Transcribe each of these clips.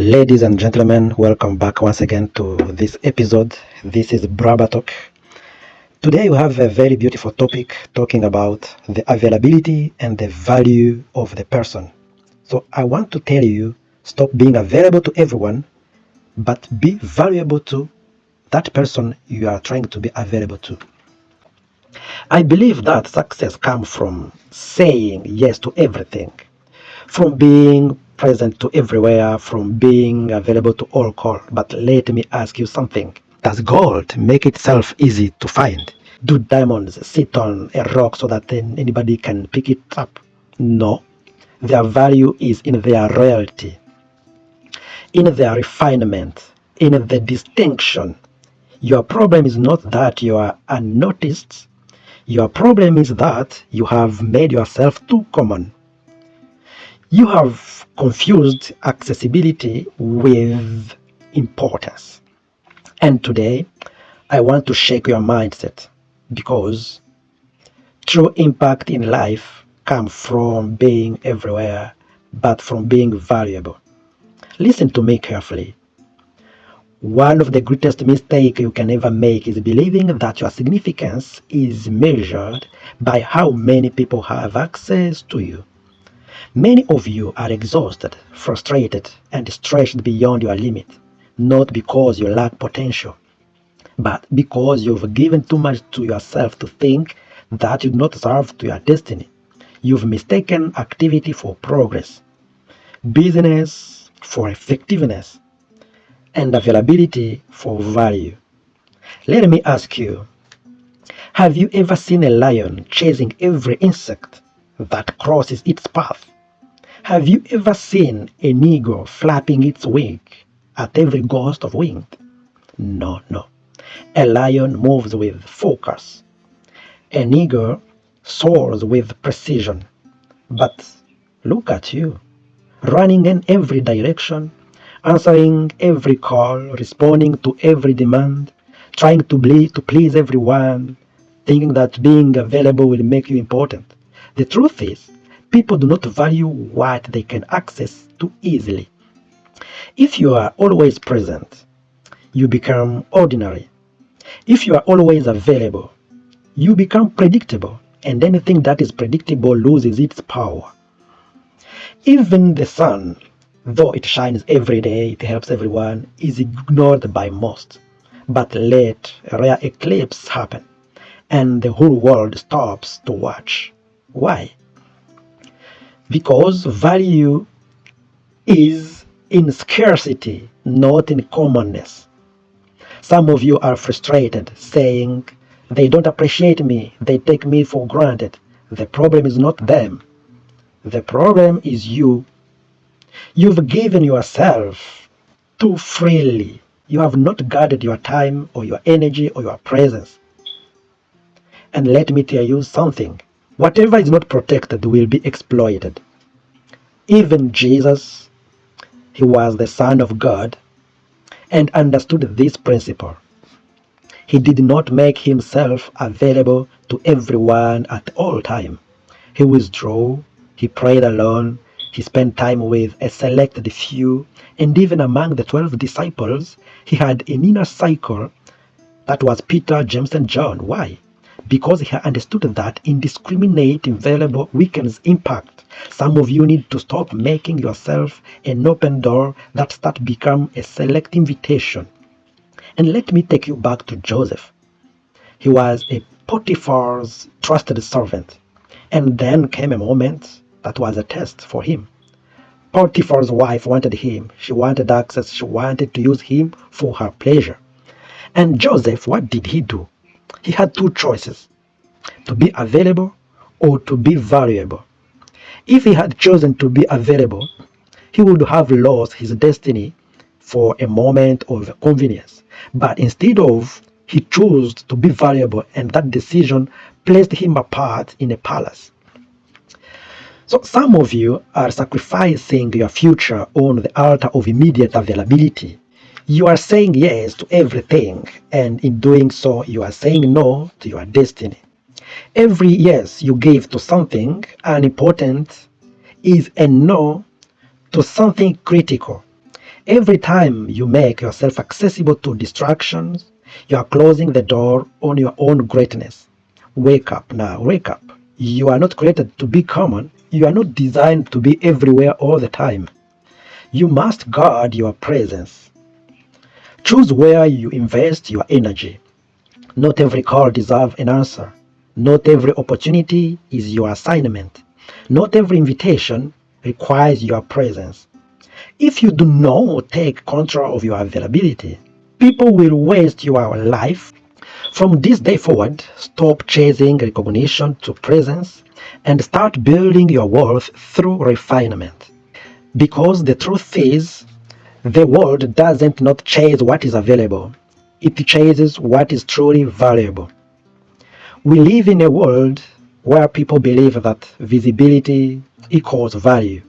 Ladies and gentlemen, welcome back once again to this episode. This is Braba Talk. Today we have a very beautiful topic talking about the availability and the value of the person. So I want to tell you, stop being available to everyone, but be valuable to that person you are trying to be available to. I believe that success comes from saying yes to everything, from being present to everywhere, from being available to all call. But let me ask you something. Does gold make itself easy to find? Do diamonds sit on a rock so that then anybody can pick it up? No. Their value is in their royalty, in their refinement, in the distinction. Your problem is not that you are unnoticed. Your problem is that you have made yourself too common. You have confused accessibility with importance. And today, I want to shake your mindset because true impact in life comes from being everywhere, but from being valuable. Listen to me carefully. One of the greatest mistakes you can ever make is believing that your significance is measured by how many people have access to you. Many of you are exhausted, frustrated, and stretched beyond your limit, not because you lack potential, but because you've given too much to yourself to think that you do not serve to your destiny. You've mistaken activity for progress, business for effectiveness, and availability for value. Let me ask you, have you ever seen a lion chasing every insect that crosses its path? Have you ever seen an eagle flapping its wing at every gust of wind? No. A lion moves with focus. An eagle soars with precision. But look at you, running in every direction, answering every call, responding to every demand, trying to please everyone, thinking that being available will make you important. The truth is, people do not value what they can access too easily. If you are always present, you become ordinary. If you are always available, you become predictable, and anything that is predictable loses its power. Even the sun, though it shines every day, it helps everyone, is ignored by most. But let a rare eclipse happen, and the whole world stops to watch. Why? Because value is in scarcity, not in commonness. Some of you are frustrated, saying, they don't appreciate me, they take me for granted. The problem is not them. The problem is you. You've given yourself too freely. You have not guarded your time or your energy or your presence. And let me tell you something. Whatever is not protected will be exploited. Even Jesus, he was the Son of God and understood this principle. He did not make himself available to everyone at all time. He withdrew, he prayed alone, he spent time with a selected few, and even among the 12 disciples, he had an inner circle that was Peter, James, and John. Why? Because he understood that indiscriminate available weakens impact. Some of you need to stop making yourself an open door that start become a select invitation. And let me take you back to Joseph. He was a Potiphar's trusted servant. And then came a moment that was a test for him. Potiphar's wife wanted him. She wanted access. She wanted to use him for her pleasure. And Joseph, what did he do? He had two choices, to be available or to be valuable. If he had chosen to be available, he would have lost his destiny for a moment of convenience. But instead of, he chose to be valuable, and that decision placed him apart in a palace. So some of you are sacrificing your future on the altar of immediate availability. You are saying yes to everything, and in doing so, you are saying no to your destiny. Every yes you give to something unimportant is a no to something critical. Every time you make yourself accessible to distractions, you are closing the door on your own greatness. Wake up now, wake up. You are not created to be common. You are not designed to be everywhere all the time. You must guard your presence. Choose where you invest your energy. Not every call deserves an answer. Not every opportunity is your assignment. Not every invitation requires your presence. If you do not take control of your availability, people will waste your life. From this day forward, stop chasing recognition to presence and start building your worth through refinement. Because the truth is, the world doesn't not chase what is available, it chases what is truly valuable. We live in a world where people believe that visibility equals value.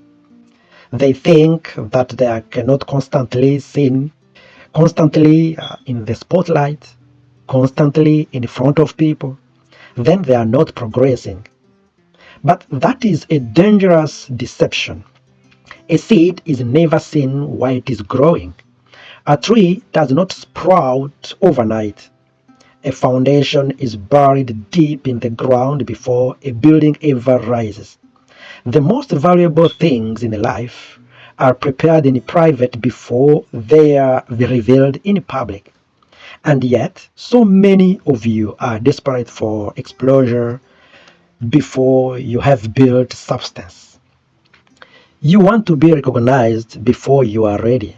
They think that they cannot constantly seen, constantly in the spotlight, constantly in front of people, then they are not progressing. But that is a dangerous deception. A seed is never seen while it is growing. A tree does not sprout overnight. A foundation is buried deep in the ground before a building ever rises. The most valuable things in life are prepared in private before they are revealed in public. And yet, so many of you are desperate for exposure before you have built substance. You want to be recognized before you are ready.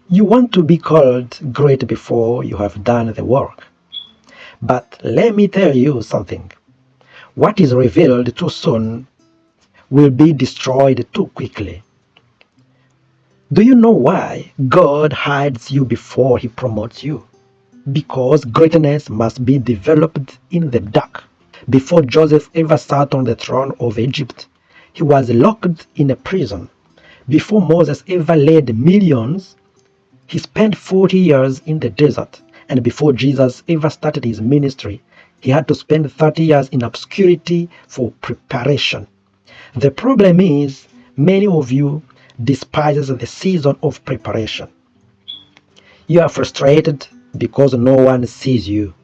You want to be called great before you have done the work. But let me tell you something. What is revealed too soon will be destroyed too quickly. Do you know why God hides you before He promotes you? Because greatness must be developed in the dark. Before Joseph ever sat on the throne of Egypt, he was locked in a prison. Before Moses ever led millions, he spent 40 years in the desert. And before Jesus ever started his ministry, he had to spend 30 years in obscurity for preparation. The problem is, many of you despise the season of preparation. You are frustrated because no one sees you.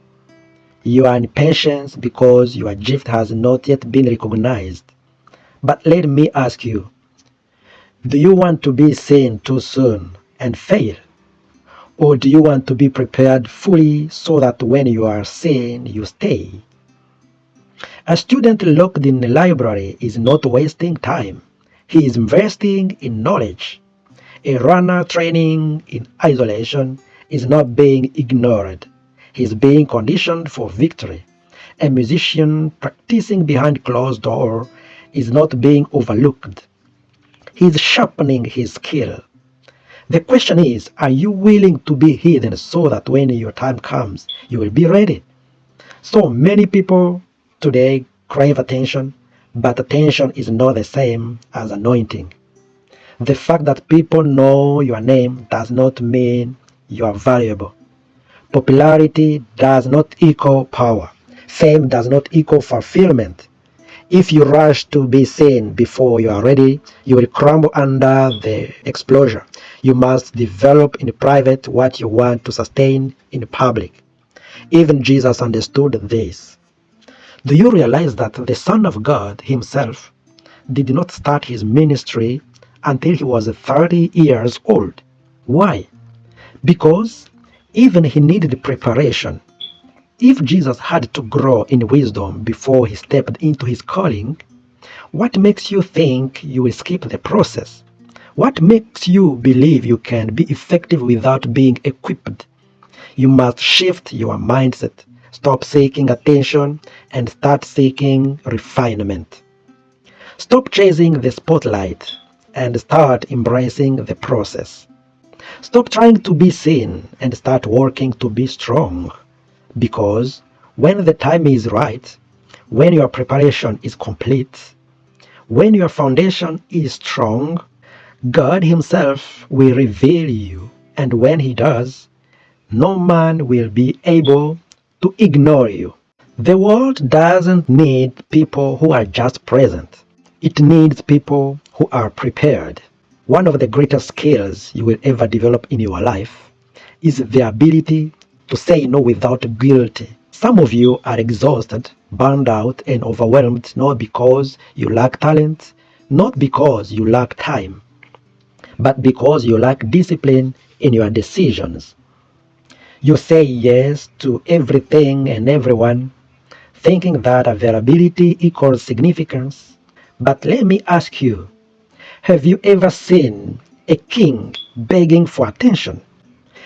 You are impatient because your gift has not yet been recognized. But let me ask you, do you want to be seen too soon and fail? Or do you want to be prepared fully so that when you are seen, you stay? A student locked in a library is not wasting time. He is investing in knowledge. A runner training in isolation is not being ignored. He is being conditioned for victory. A musician practicing behind closed doors is not being overlooked. He is sharpening his skill. The question is, are you willing to be hidden so that when your time comes, you will be ready? So many people today crave attention, but attention is not the same as anointing. The fact that people know your name does not mean you are valuable. Popularity does not equal power. Fame does not equal fulfillment. If you rush to be seen before you are ready, you will crumble under the explosion. You must develop in private what you want to sustain in public. Even Jesus understood this. Do you realize that the Son of God himself did not start his ministry until he was 30 years old? Why? Because even he needed preparation. If Jesus had to grow in wisdom before he stepped into his calling, what makes you think you will skip the process? What makes you believe you can be effective without being equipped? You must shift your mindset. Stop seeking attention and start seeking refinement. Stop chasing the spotlight and start embracing the process. Stop trying to be seen and start working to be strong. Because when the time is right, when your preparation is complete, when your foundation is strong, God himself will reveal you. And when he does, no man will be able to ignore you. The world doesn't need people who are just present. It needs people who are prepared. One of the greatest skills you will ever develop in your life is the ability to say no without guilt. Some of you are exhausted, burned out, and overwhelmed not because you lack talent, not because you lack time, but because you lack discipline in your decisions. You say yes to everything and everyone, thinking that availability equals significance. But let me ask you, have you ever seen a king begging for attention?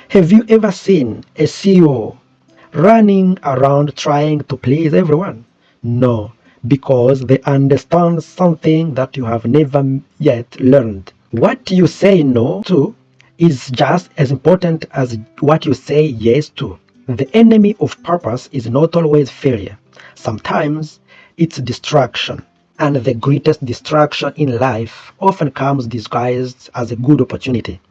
Have you ever seen a CEO running around trying to please everyone? No, because they understand something that you have never yet learned. What you say no to is just as important as what you say yes to. The enemy of purpose is not always failure. Sometimes it's distraction. And the greatest distraction in life often comes disguised as a good opportunity.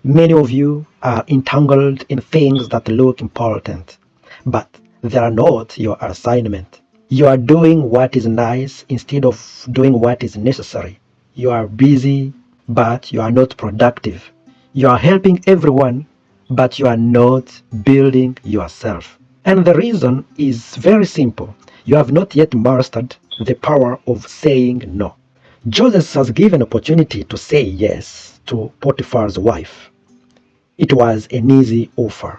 Many of you are entangled in things that look important, but they are not your assignment. You are doing what is nice instead of doing what is necessary. You are busy, but you are not productive. You are helping everyone, but you are not building yourself. And the reason is very simple. You have not yet mastered the power of saying no. Joseph was given opportunity to say yes to Potiphar's wife. It was an easy offer,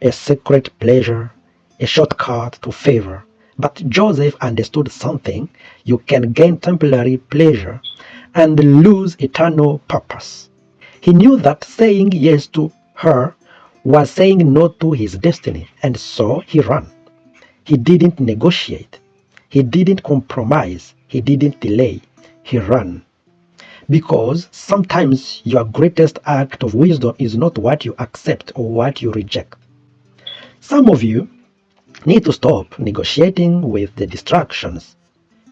a secret pleasure, a shortcut to favor. But Joseph understood something: you can gain temporary pleasure and lose eternal purpose. He knew that saying yes to her was saying no to his destiny, and so he ran. He didn't negotiate. He didn't compromise. He didn't delay. He ran. Because sometimes your greatest act of wisdom is not what you accept or what you reject. Some of you need to stop negotiating with the distractions.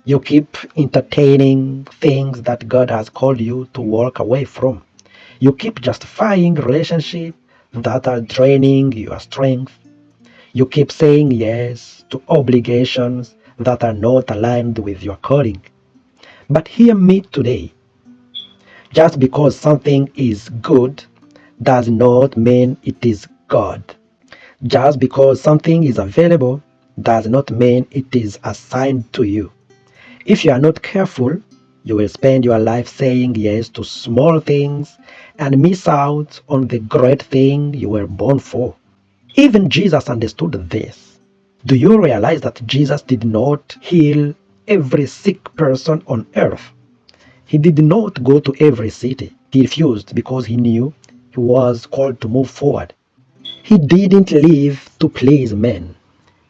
You keep entertaining things that God has called you to walk away from. You keep justifying relationships that are draining your strength. You keep saying yes to obligations that are not aligned with your calling. But hear me today. Just because something is good does not mean it is God. Just because something is available does not mean it is assigned to you. If you are not careful, you will spend your life saying yes to small things and miss out on the great thing you were born for. Even Jesus understood this. Do you realize that Jesus did not heal every sick person on earth? He did not go to every city. He refused because he knew he was called to move forward. He didn't live to please men.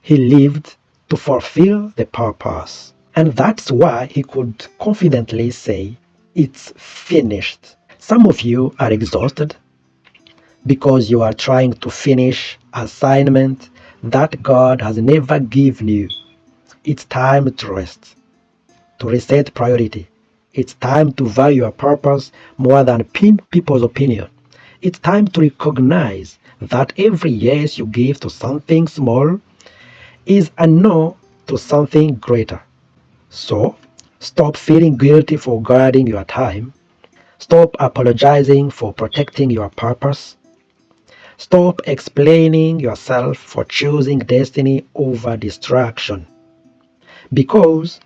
He lived to fulfill the purpose. And that's why he could confidently say, "It's finished." Some of you are exhausted because you are trying to finish assignment that God has never given you. It's time to rest, to reset priority. It's time to value your purpose more than people's opinion. It's time to recognize that every yes you give to something small is a no to something greater. So, stop feeling guilty for guarding your time. Stop apologizing for protecting your purpose. Stop explaining yourself for choosing destiny over distraction. Because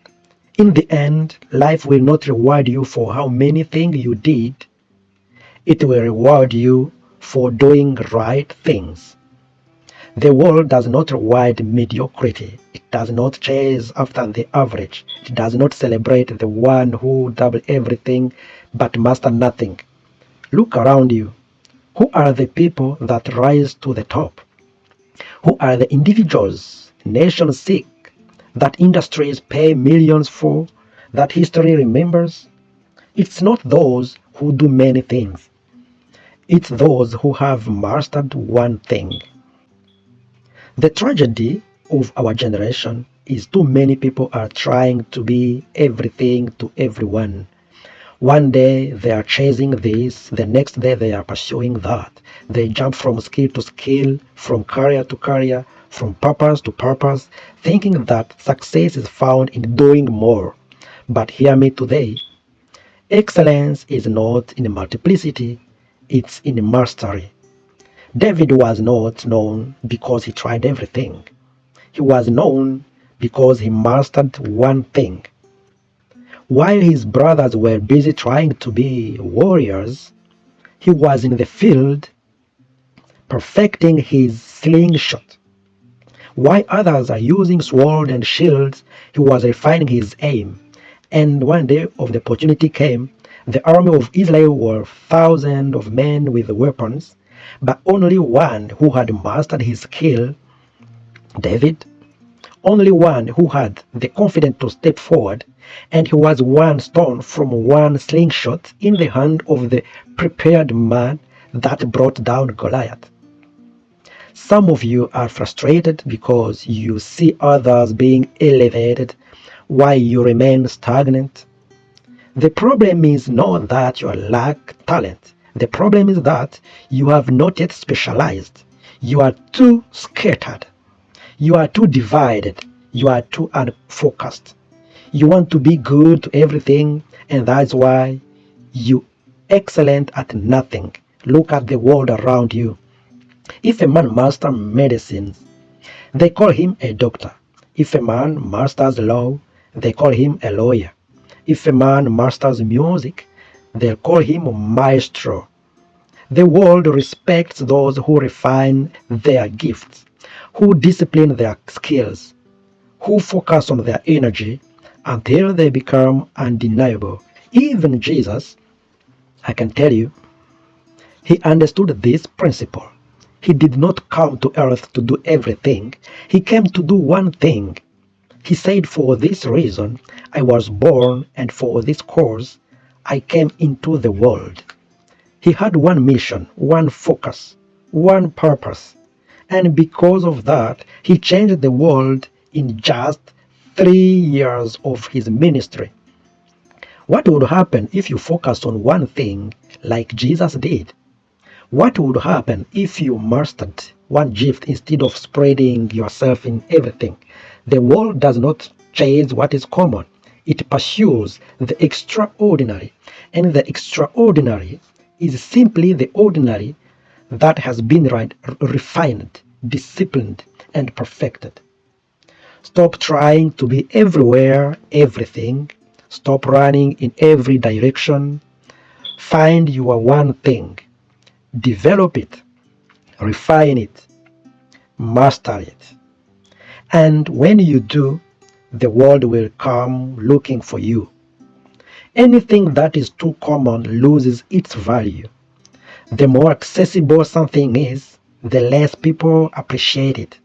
in the end, life will not reward you for how many things you did. It will reward you for doing right things. The world does not reward mediocrity. It does not chase after the average. It does not celebrate the one who double everything but master nothing. Look around you. Who are the people that rise to the top? Who are the individuals nations seek, that industries pay millions for, that history remembers? It's not those who do many things. It's those who have mastered one thing. The tragedy of our generation is too many people are trying to be everything to everyone. One day they are chasing this, the next day they are pursuing that. They jump from skill to skill, from career to career, from purpose to purpose, thinking that success is found in doing more. But hear me today, Excellence is not in multiplicity, it's in mastery. David was not known because he tried everything. He was known because he mastered one thing. While his brothers were busy trying to be warriors, he was in the field perfecting his slingshot. While others are using sword and shields, he was refining his aim. And one day of the opportunity came, the army of Israel were thousands of men with weapons, but only one who had mastered his skill, David, only one who had the confidence to step forward, and he was one stone from one slingshot in the hand of the prepared man that brought down Goliath. Some of you are frustrated because you see others being elevated while you remain stagnant. The problem is not that you lack talent. The problem is that you have not yet specialized. You are too scattered. You are too divided. You are too unfocused. You want to be good to everything, and that's why you excellent at nothing. Look at the world around you. If a man masters medicine, they call him a doctor. If a man masters law, they call him a lawyer. If a man masters music, they call him a maestro. The world respects those who refine their gifts, who discipline their skills, who focus on their energy until they become undeniable. Even Jesus, I can tell you, he understood this principle. He did not come to earth to do everything. He came to do one thing. He said, "For this reason I was born, and for this cause I came into the world." He had one mission, one focus, one purpose. And because of that, he changed the world in just 3 years of his ministry. What would happen if you focused on one thing like Jesus did? What would happen if you mastered one gift instead of spreading yourself in everything? The world does not chase what is common. It pursues the extraordinary. And the extraordinary is simply the ordinary that has been refined, disciplined, and perfected. Stop trying to be everywhere, everything. Stop running in every direction. Find your one thing. Develop it, refine it, master it. And when you do, the world will come looking for you. Anything that is too common loses its value. The more accessible something is, the less people appreciate it.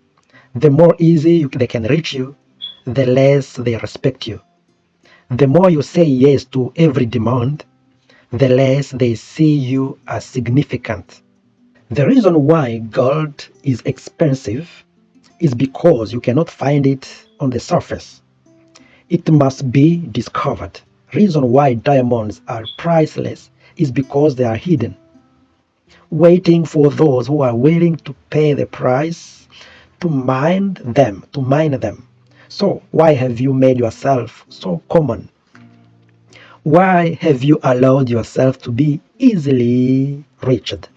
The more easy they can reach you, the less they respect you. The more you say yes to every demand, the less they see you as significant. The reason why gold is expensive is because you cannot find it on the surface. It must be discovered. Reason why diamonds are priceless is because they are hidden, waiting for those who are willing to pay the price to mine them, So why have you made yourself so common? Why have you allowed yourself to be easily reached,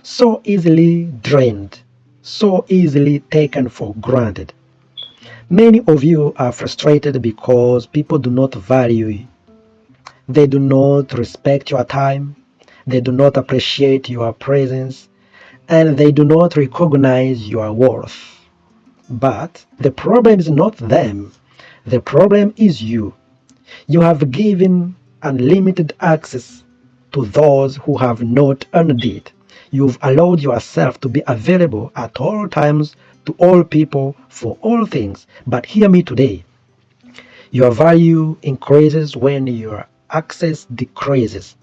so easily drained, so easily taken for granted? Many of you are frustrated because people do not value you. They do not respect your time, they do not appreciate your presence, and they do not recognize your worth. But the problem is not them, the problem is you. You have given unlimited access to those who have not earned it. You've allowed yourself to be available at all times to all people for all things. But hear me today. Your value increases when your access decreases.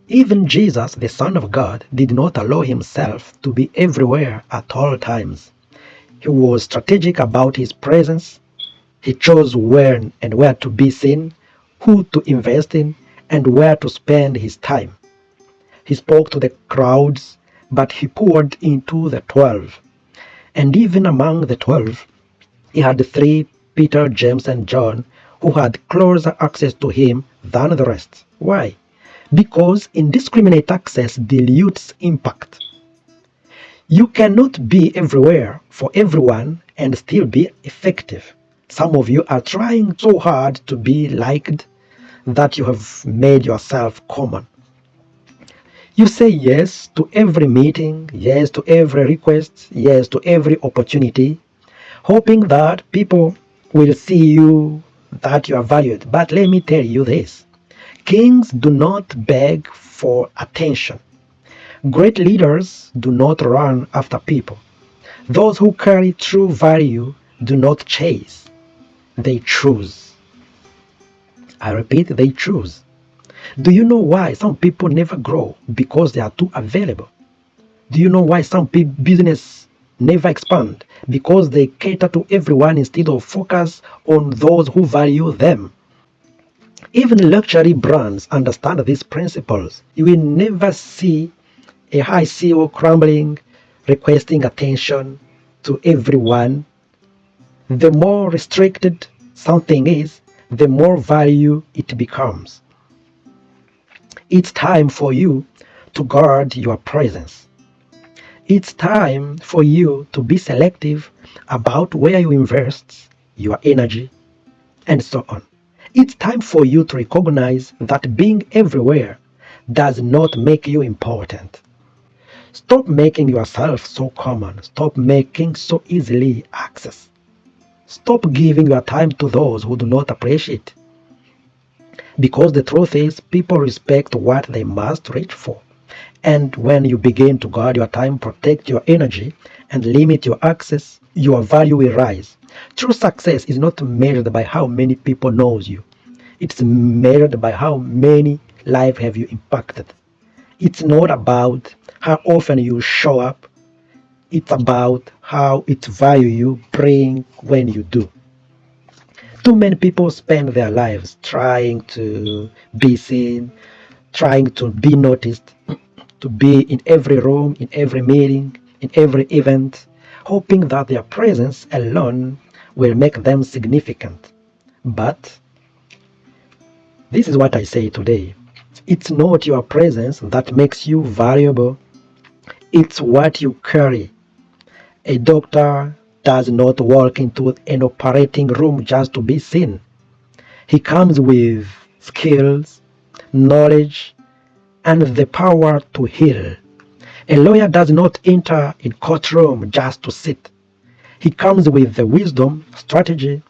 Even Jesus, the Son of God, did not allow himself to be everywhere at all times. He was strategic about his presence. He chose when and where to be seen, who to invest in, and where to spend his time. He spoke to the crowds, but he poured into the 12. And even among the 12, he had three, Peter, James, and John, who had closer access to him than the rest. Why? Because indiscriminate access dilutes impact. You cannot be everywhere for everyone and still be effective. Some of you are trying so hard to be liked that you have made yourself common. You say yes to every meeting, yes to every request, yes to every opportunity, hoping that people will see you, that you are valued. But let me tell you this: kings do not beg for attention. Great leaders do not run after people. Those who carry true value do not chase, they choose. I repeat, they choose. Do you know why some people never grow? Because they are too available. Do you know why some business never expand? Because they cater to everyone instead of focus on those who value them. Even luxury brands understand these principles. You will never see a high CEO crumbling, requesting attention to everyone. The more restricted something is, the more value it becomes. It's time for you to guard your presence. It's time for you to be selective about where you invest your energy and so on. It's time for you to recognize that being everywhere does not make you important. Stop making yourself so common. Stop making so easily access. Stop giving your time to those who do not appreciate. Because the truth is, people respect what they must reach for. And when you begin to guard your time, protect your energy, and limit your access, your value will rise. True success is not measured by how many people knows you. It's measured by how many lives have you impacted. It's not about how often you show up. It's about how it's value you bring when you do. Too many people spend their lives trying to be seen, trying to be noticed, to be in every room, in every meeting, in every event, hoping that their presence alone will make them significant. But this is what I say today. It's not your presence that makes you valuable. It's what you carry. A doctor does not walk into an operating room just to be seen. He comes with skills, knowledge, and the power to heal. A lawyer does not enter a courtroom just to sit. He comes with the wisdom, strategy,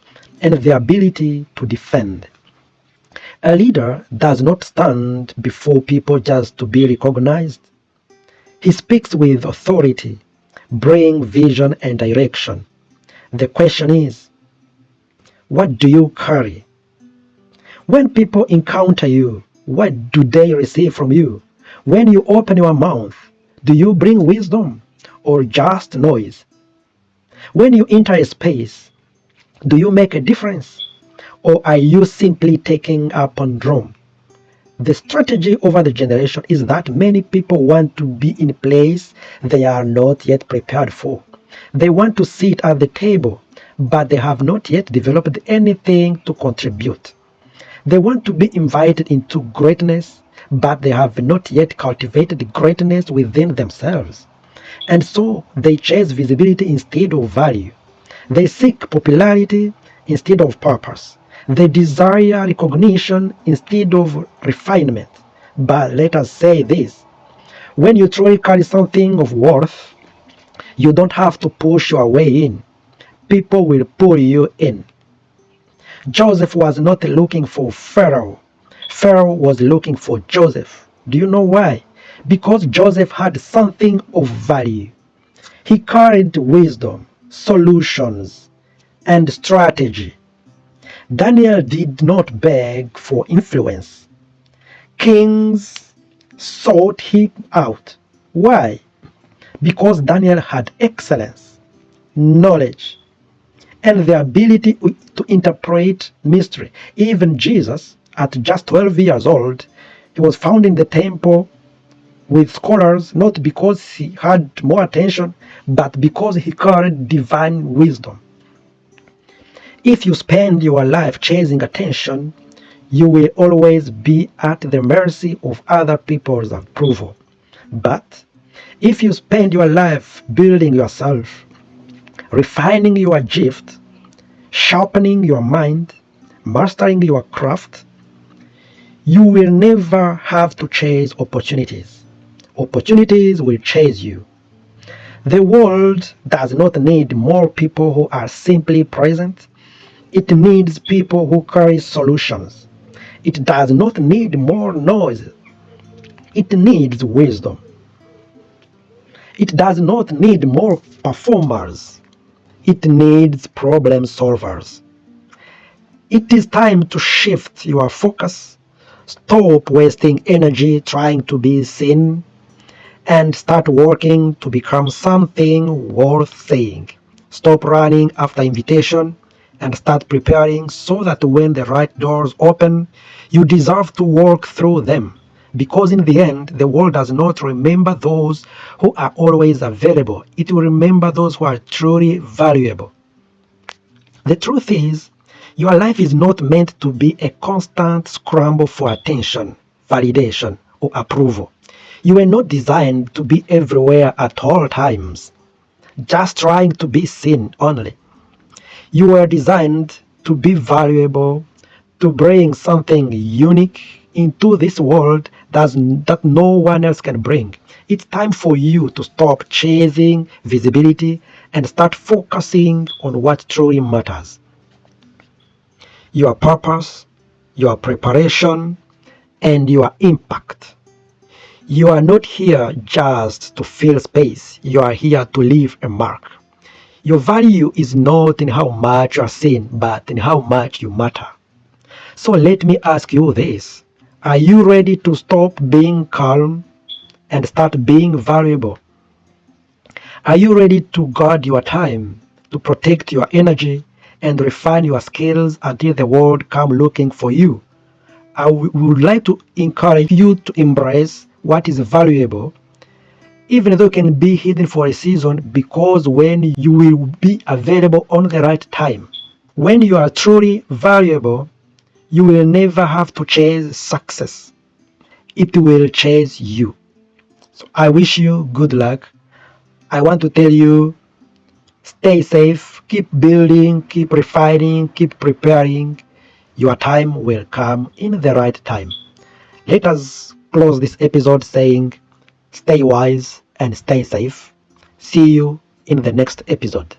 and the ability to defend. A leader does not stand before people just to be recognized. He speaks with authority, bring vision and direction. The question is, what do you carry? When people encounter you, what do they receive from you? When you open your mouth, do you bring wisdom or just noise? When you enter a space, do you make a difference or are you simply taking up on room? The strategy over the generation is that many people want to be in a place they are not yet prepared for. They want to sit at the table, but they have not yet developed anything to contribute. They want to be invited into greatness, but they have not yet cultivated greatness within themselves. And so they chase visibility instead of value. They seek popularity instead of purpose. They desire recognition instead of refinement. But let us say this: when you truly carry something of worth, you don't have to push your way in. People will pull you in. Joseph was not looking for Pharaoh. Pharaoh was looking for Joseph. Do you know why? Because Joseph had something of value. He carried wisdom, solutions, and strategy. Daniel did not beg for influence. Kings sought him out. Why? Because Daniel had excellence, knowledge, and the ability to interpret mystery. Even Jesus, at just 12 years old, he was found in the temple with scholars, not because he had more attention, but because he carried divine wisdom. If you spend your life chasing attention, you will always be at the mercy of other people's approval. But if you spend your life building yourself, refining your gift, sharpening your mind, mastering your craft, you will never have to chase opportunities. Opportunities will chase you. The world does not need more people who are simply present. It needs people who carry solutions. It does not need more noise. It needs wisdom. It does not need more performers. It needs problem solvers. It is time to shift your focus. Stop wasting energy trying to be seen and start working to become something worth saying. Stop running after invitation and start preparing so that when the right doors open, you deserve to walk through them. Because in the end, the world does not remember those who are always available. It will remember those who are truly valuable. The truth is, your life is not meant to be a constant scramble for attention, validation, or approval. You were not designed to be everywhere at all times, just trying to be seen only. You were designed to be valuable, to bring something unique into this world that no one else can bring. It's time for you to stop chasing visibility and start focusing on what truly matters. Your purpose, your preparation, and your impact. You are not here just to fill space. You are here to leave a mark. Your value is not in how much you are seen, but in how much you matter. So let me ask you this. Are you ready to stop being calm and start being valuable? Are you ready to guard your time, to protect your energy, and refine your skills until the world comes looking for you? I would like to encourage you to embrace what is valuable, even though it can be hidden for a season, because when you will be available on the right time. When you are truly valuable, you will never have to chase success. It will chase you. So I wish you good luck. I want to tell you, stay safe, keep building, keep refining, keep preparing. Your time will come in the right time. Let us close this episode saying, stay wise and stay safe. See you in the next episode.